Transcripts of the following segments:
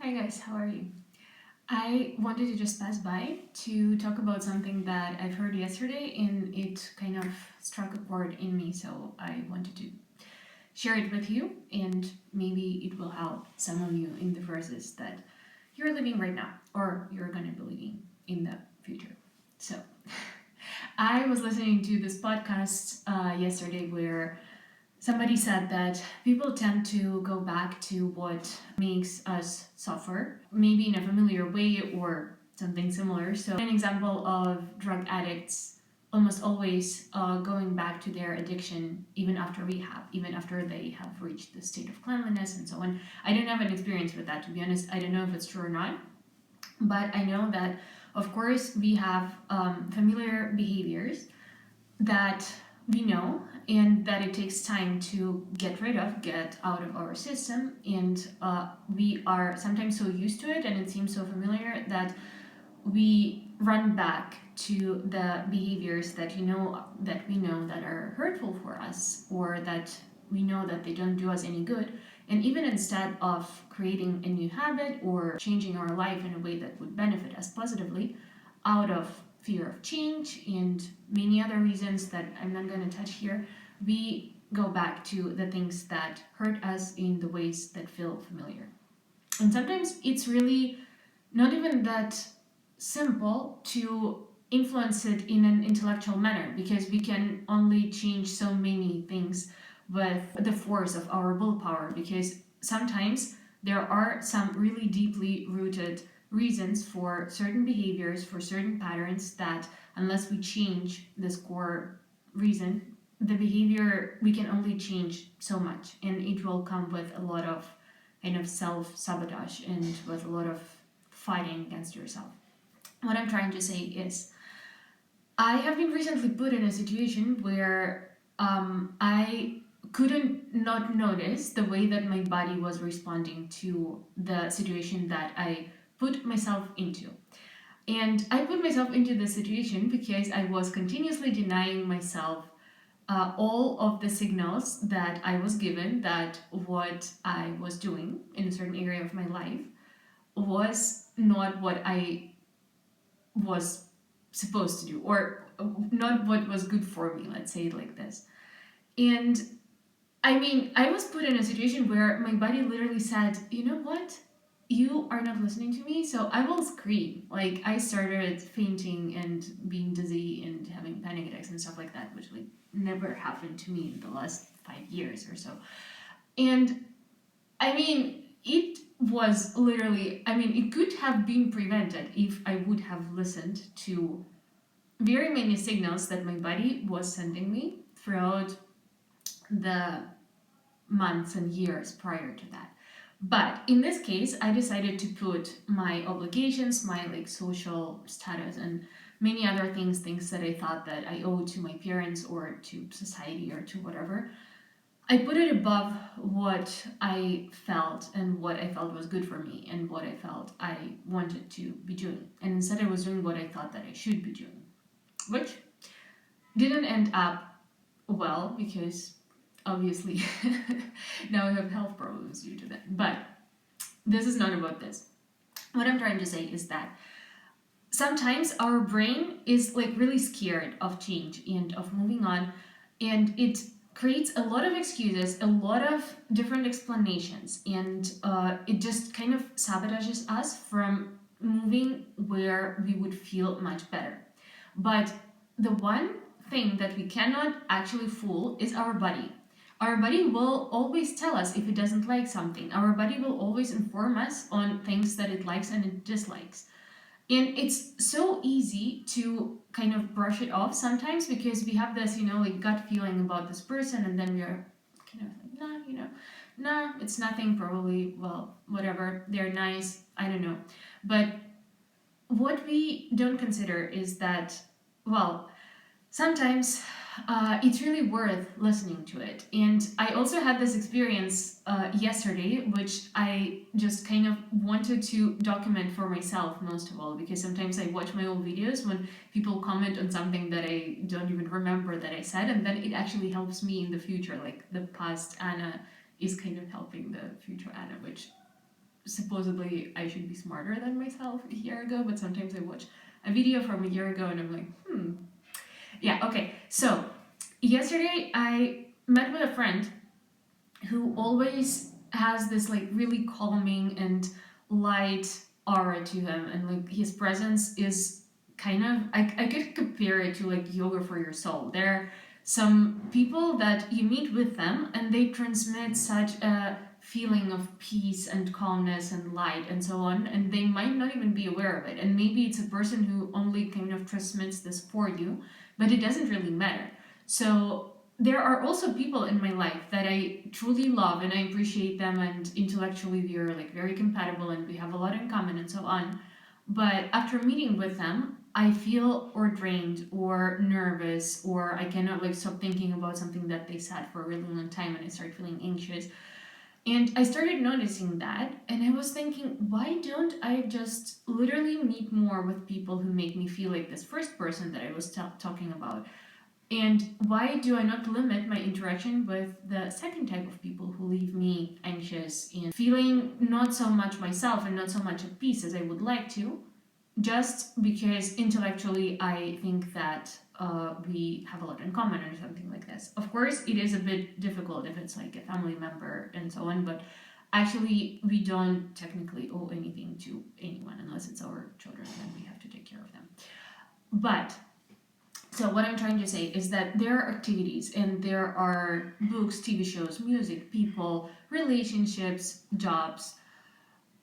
Hi guys, how are you? I wanted to just pass by to talk about something that I've heard yesterday and it kind of struck a chord in me, so I wanted to share it with you and maybe it will help some of you in the process that you're living right now or you're gonna be living in the future. So, I was listening to this podcast yesterday where somebody said that people tend to go back to what makes us suffer, maybe in a familiar way or something similar. So, an example of drug addicts almost always going back to their addiction even after rehab, even after they have reached the state of cleanliness and so on. I don't have an experience with that, to be honest. I don't know if it's true or not, but I know that, of course, we have familiar behaviors that we know and that it takes time to get rid of, get out of our system. And we are sometimes so used to it and it seems so familiar that we run back to the behaviors that we know that are hurtful for us or that we know that they don't do us any good, and even instead of creating a new habit or changing our life in a way that would benefit us positively, out of fear of change and many other reasons that I'm not going to touch here, we go back to the things that hurt us in the ways that feel familiar. And sometimes it's really not even that simple to influence it in an intellectual manner because we can only change so many things with the force of our willpower, because sometimes there are some really deeply rooted reasons for certain behaviors, for certain patterns, that unless we change this core reason, the behavior we can only change so much, and it will come with a lot of kind of self sabotage and with a lot of fighting against yourself. What I'm trying to say is, I have been recently put in a situation where I couldn't not notice the way that my body was responding to the situation that I put myself into. And I put myself into this situation because I was continuously denying myself all of the signals that I was given that what I was doing in a certain area of my life was not what I was supposed to do, or not what was good for me, let's say it like this. And I mean, I was put in a situation where my body literally said, you know what? You are not listening to me, so I will scream. Like, I started fainting and being dizzy and having panic attacks and stuff like that, which like never happened to me in the last 5 years or so. And I mean, it was literally, I mean, it could have been prevented if I would have listened to very many signals that my body was sending me throughout the months and years prior to that. But in this case, I decided to put my obligations, my like social status, and many other things that I thought that I owed to my parents or to society or to whatever, I put it above what I felt and what I felt was good for me and what I felt I wanted to be doing. And instead, I was doing what I thought that I should be doing, which didn't end up well because obviously now I have health problems due to that. But this is not about this. What I'm trying to say is that sometimes our brain is like really scared of change and of moving on, and it creates a lot of excuses, a lot of different explanations, and it just kind of sabotages us from moving where we would feel much better. But the one thing that we cannot actually fool is our body. Our body will always tell us if it doesn't like something. Our body will always inform us on things that it likes and it dislikes. And it's so easy to kind of brush it off sometimes because we have this, like gut feeling about this person, and then we are kind of like, nah, nah, it's nothing, probably, well, whatever, they're nice, I don't know. But what we don't consider is that, well, sometimes it's really worth listening to it. And I also had this experience yesterday, which I just kind of wanted to document for myself, most of all, because sometimes I watch my old videos when people comment on something that I don't even remember that I said, and then it actually helps me in the future. Like the past Anna is kind of helping the future Anna, which supposedly I should be smarter than myself a year ago, but sometimes I watch a video from a year ago and I'm like, yeah, okay. So yesterday I met with a friend who always has this like really calming and light aura to him, and like his presence is kind of, I could compare it to like yoga for your soul. There are some people that you meet with them and they transmit such a feeling of peace and calmness and light and so on, and they might not even be aware of it, and maybe it's a person who only kind of transmits this for you, but it doesn't really matter. So there are also people in my life that I truly love and I appreciate them, and intellectually we are like very compatible and we have a lot in common and so on. But after meeting with them, I feel or drained or nervous, or I cannot like stop thinking about something that they said for a really long time and I start feeling anxious. And I started noticing that, and I was thinking, why don't I just literally meet more with people who make me feel like this first person that I was talking about? And why do I not limit my interaction with the second type of people who leave me anxious and feeling not so much myself and not so much at peace as I would like to, just because intellectually I think that we have a lot in common or something like this. Of course, it is a bit difficult if it's like a family member and so on, but actually, we don't technically owe anything to anyone unless it's our children, then we have to take care of them. But so what I'm trying to say is that there are activities and there are books, TV shows, music, people, relationships, jobs,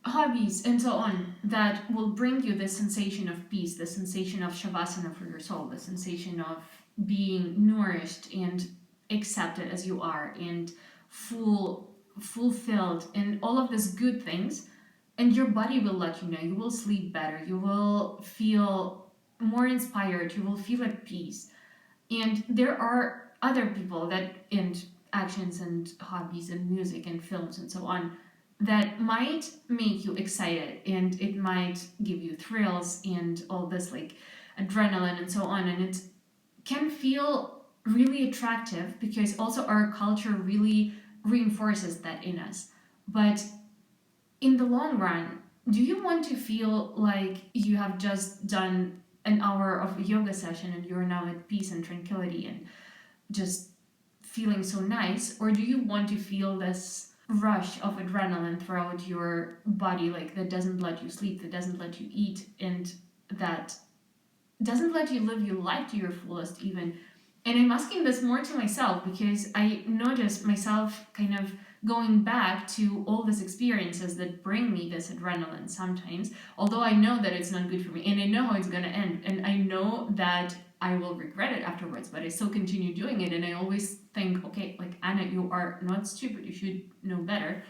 hobbies, and so on that will bring you the sensation of peace, the sensation of shavasana for your soul, the sensation of being nourished and accepted as you are and fulfilled and all of these good things. And your body will let you know. You will sleep better. You will feel more inspired. You will feel at peace. And there are other people that, and actions and hobbies and music and films and so on, that might make you excited and it might give you thrills and all this like adrenaline and so on. And it can feel really attractive because also our culture really reinforces that in us. But in the long run, do you want to feel like you have just done an hour of a yoga session and you're now at peace and tranquility and just feeling so nice? Or do you want to feel this rush of adrenaline throughout your body, like that doesn't let you sleep, that doesn't let you eat, and that doesn't let you live your life to your fullest, even? And I'm asking this more to myself because I notice myself kind of going back to all these experiences that bring me this adrenaline sometimes, although I know that it's not good for me and I know how it's going to end and I know that I will regret it afterwards, but I still continue doing it. And I always think, okay, like Anna, you are not stupid, you should know better.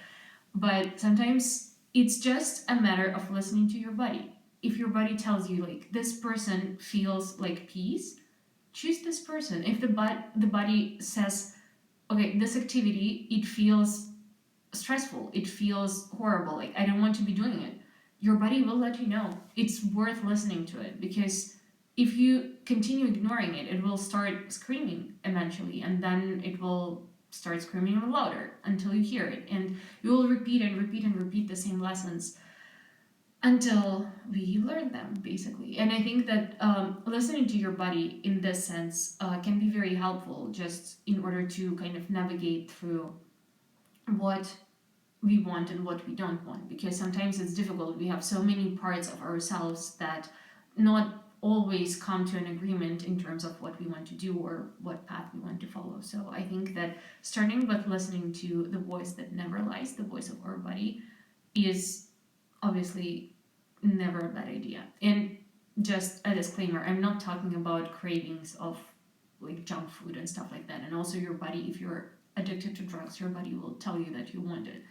But sometimes it's just a matter of listening to your body. If your body tells you like this person feels like peace, choose this person. If the body says, okay, this activity, it feels stressful, it feels horrible, like I don't want to be doing it, your body will let you know. It's worth listening to it, because if you continue ignoring it, it will start screaming eventually, and then it will start screaming even louder until you hear it, and you will repeat and repeat and repeat the same lessons until we learn them, basically. And I think that listening to your body in this sense can be very helpful, just in order to kind of navigate through what we want and what we don't want, because sometimes it's difficult. We have so many parts of ourselves that not always come to an agreement in terms of what we want to do or what path we want to follow. So I think that starting with listening to the voice that never lies, the voice of our body, is obviously never a bad idea. And just a disclaimer, I'm not talking about cravings of like junk food and stuff like that. And also your body, if you're addicted to drugs, your body will tell you that you want it.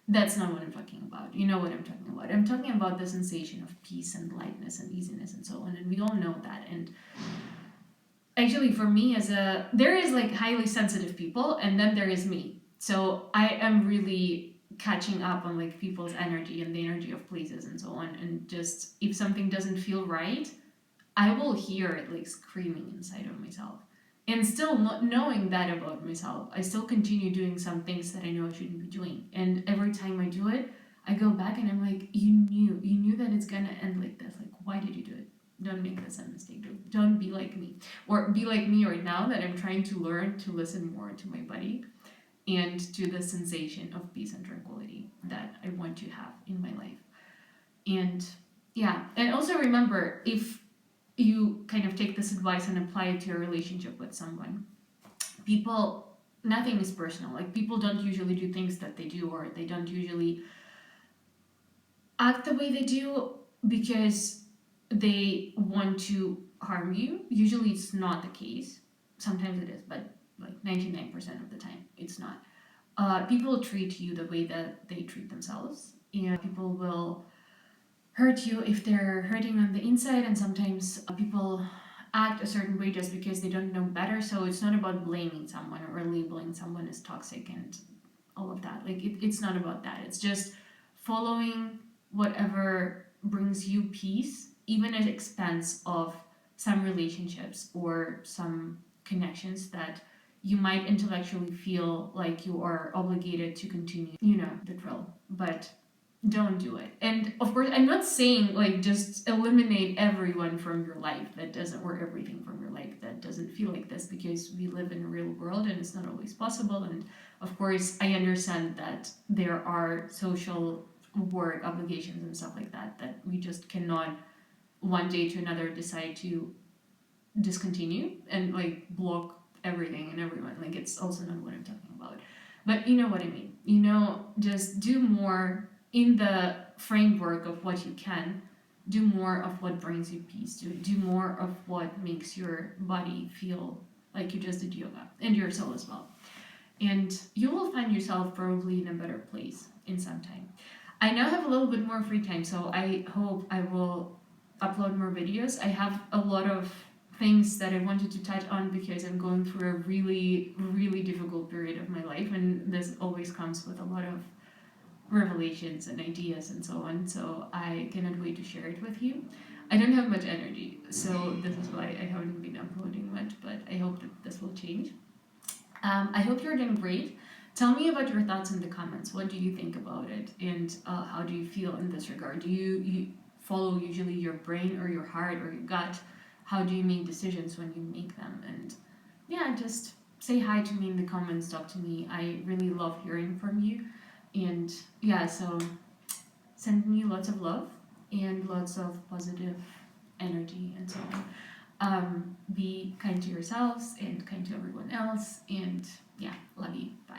That's not what I'm talking about. You know what I'm talking about. I'm talking about the sensation of peace and lightness and easiness and so on. And we all know that. And actually, for me, there is like highly sensitive people, and then there is me. So I am really catching up on like people's energy and the energy of places and so on. And just if something doesn't feel right, I will hear it like screaming inside of myself. And still not knowing that about myself, I still continue doing some things that I know I shouldn't be doing. And every time I do it, I go back and I'm like, you knew that it's gonna end like this. Like, why did you do it? Don't make the same mistake. Don't be like me. Or be like me right now that I'm trying to learn to listen more to my body and to the sensation of peace and tranquility that I want to have in my life. And yeah, and also remember, if you kind of take this advice and apply it to your relationship with someone, people, nothing is personal. Like, people don't usually do things that they do, or they don't usually act the way they do because they want to harm you. Usually it's not the case. Sometimes it is, but like 99% of the time it's not. People treat you the way that they treat themselves, and people will hurt you if they're hurting on the inside, and sometimes people act a certain way just because they don't know better. So it's not about blaming someone or labeling someone as toxic and all of that. Like, it's not about that. It's just following whatever brings you peace, even at expense of some relationships or some connections that you might intellectually feel like you are obligated to continue. You know the drill. But don't do it. And of course, I'm not saying like just eliminate everyone from your life that doesn't, or everything from your life that doesn't feel like this, because we live in a real world and it's not always possible. And of course, I understand that there are social work obligations and stuff like that that we just cannot one day to another decide to discontinue and like block everything and everyone. Like, it's also not what I'm talking about. But you know what I mean. You know, just do more in the framework of what you can. Do more of what brings you peace. Do more of what makes your body feel like you just did yoga, and your soul as well. And you will find yourself probably in a better place in some time. I now have a little bit more free time, so I hope I will upload more videos. I have a lot of things that I wanted to touch on because I'm going through a really, really difficult period of my life, and this always comes with a lot of revelations and ideas and so on. So I cannot wait to share it with you. I don't have much energy, so this is why I haven't been uploading much, but I hope that this will change. I hope you're doing great. Tell me about your thoughts in the comments. What do you think about it? And how do you feel in this regard? Do you follow usually your brain or your heart or your gut? How do you make decisions when you make them? And yeah, just say hi to me in the comments, talk to me. I really love hearing from you. And yeah, so send me lots of love and lots of positive energy and so on. Be kind to yourselves and kind to everyone else. And yeah, love you. Bye.